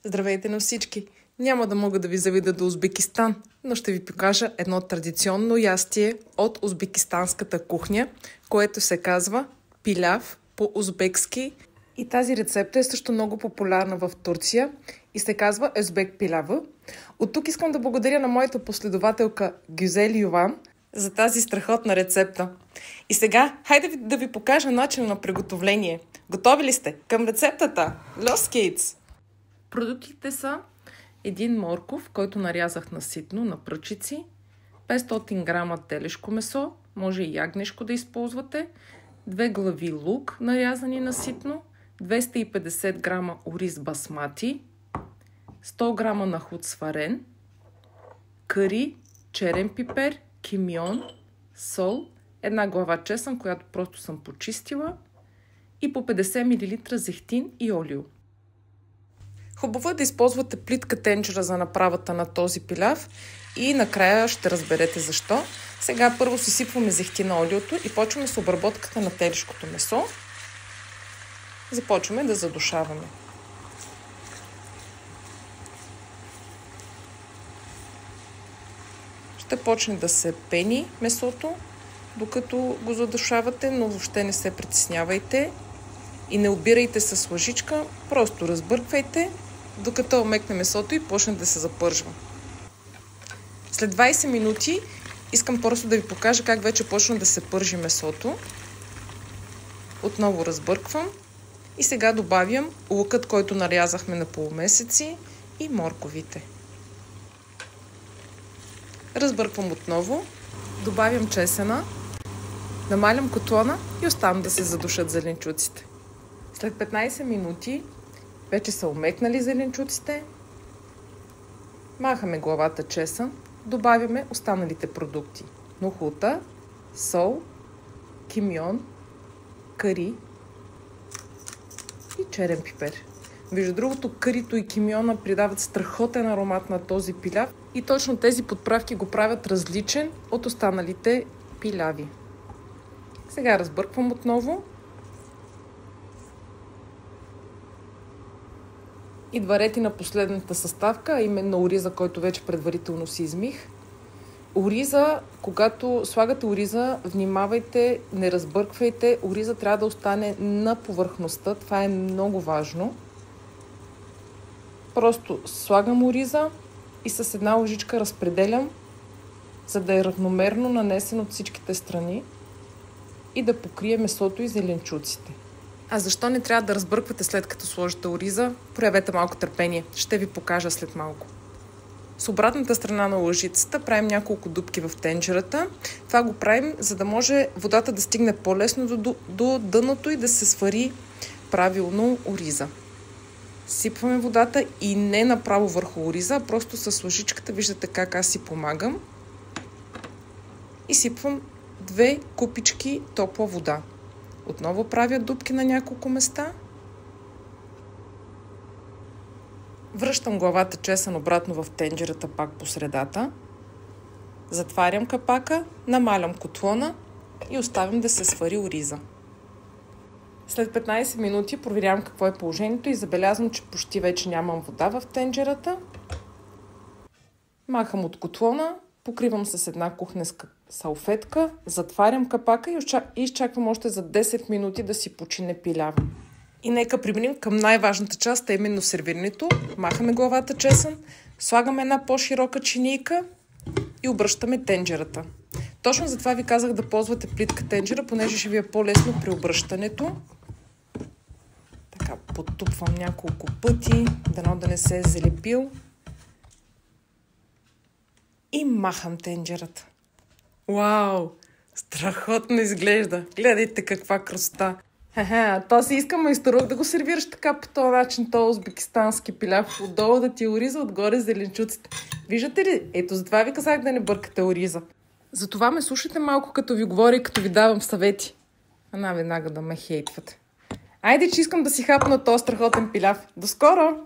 Здравейте на всички! Няма да мога да ви заведа до Узбекистан, но ще ви покажа едно традиционно ястие от узбекистанската кухня, което се казва пиляв по-узбекски. И тази рецепта е също много популярна в Турция и се казва узбек пилава. От тук искам да благодаря на моята последователка Гюзел Юван за тази страхотна рецепта. И сега, хайде да ви покажа начина на приготовление. Готови ли сте? Към рецептата! Los Kids! Продуктите са един морков, който нарязах на ситно, на пръчици, 500 грама телешко месо, може и ягнешко да използвате, 2 глави лук, нарязани на ситно, 250 грама ориз басмати, 100 грама нахут сварен, кари, черен пипер, кимион, сол, една глава чесън, която просто съм почистила, и по 50 мл зехтин и олио. Хубаво е да използвате плитка тенджера за направата на този пиляв и накрая ще разберете защо. Сега първо си сипваме зехтина олиото и почваме с обработката на телешкото месо. Започваме да задушаваме. Ще почне да се пени месото, докато го задушавате, но въобще не се притеснявайте и не обирайте с лъжичка, просто разбърквайте, докато омекне месото и почне да се запържва. След 20 минути искам просто да ви покажа как вече почна да се пържи месото. Отново разбърквам и сега добавям лукът, който нарязахме на полумесеци, и морковите. Разбърквам отново, добавям чесъна, намалям котлона и оставам да се задушат зеленчуците. След 15 минути вече са омекнали зеленчуците. Махаме главата чесън, добавяме останалите продукти. Нохута, сол, кимион, кари и черен пипер. Между другото, карито и кимиона придават страхотен аромат на този пиляв и точно тези подправки го правят различен от останалите пиляви. Сега разбърквам отново. Идва ред и на последната съставка, а именно ориза, който вече предварително си измих. Ориза, когато слагате ориза, внимавайте, не разбърквайте. Ориза трябва да остане на повърхността. Това е много важно. Просто слагам ориза и с една лъжичка разпределям, за да е равномерно нанесен от всичките страни и да покрие месото и зеленчуците. А защо не трябва да разбърквате след като сложите ориза? Проявете малко търпение. Ще ви покажа след малко. С обратната страна на лъжицата правим няколко дупки в тенджерата. Това го правим, за да може водата да стигне по-лесно до дъното и да се свари правилно ориза. Сипваме водата и не направо върху ориза, а просто с лъжичката. Виждате как аз си помагам. И сипвам 2 купички топла вода. Отново правя дупки на няколко места. Връщам главата чесън обратно в тенджерата пак по средата. Затварям капака, намалям котлона и оставям да се свари ориза. След 15 минути проверявам какво е положението и забелязвам, че почти вече нямам вода в тенджерата. Махам от котлона, покривам с една кухненска салфетка, затварям капака и изчаквам още за 10 минути да си почине пилява. И нека преминем към най-важната част, а именно сервирането. Махаме главата чесън, слагаме една по-широка чинийка и обръщаме тенджерата. Точно затова ви казах да ползвате плитка тенджера, понеже ще ви е по-лесно при обръщането. Така, потупвам няколко пъти, дано да не се е залепил. И махам тенджерата. Вау! Страхотно изглежда! Гледайте каква красота! То си иска майсторук да го сервираш така по този начин, този узбекистански пиляв. Отдолу да ти е ориза, отгоре зеленчуците. Виждате ли? Ето затова ви казах да не бъркате ориза. Затова ме слушайте малко като ви говоря и като ви давам съвети. Веднага да ме хейтвате. Айде, че искам да си хапна този страхотен пиляв. До скоро!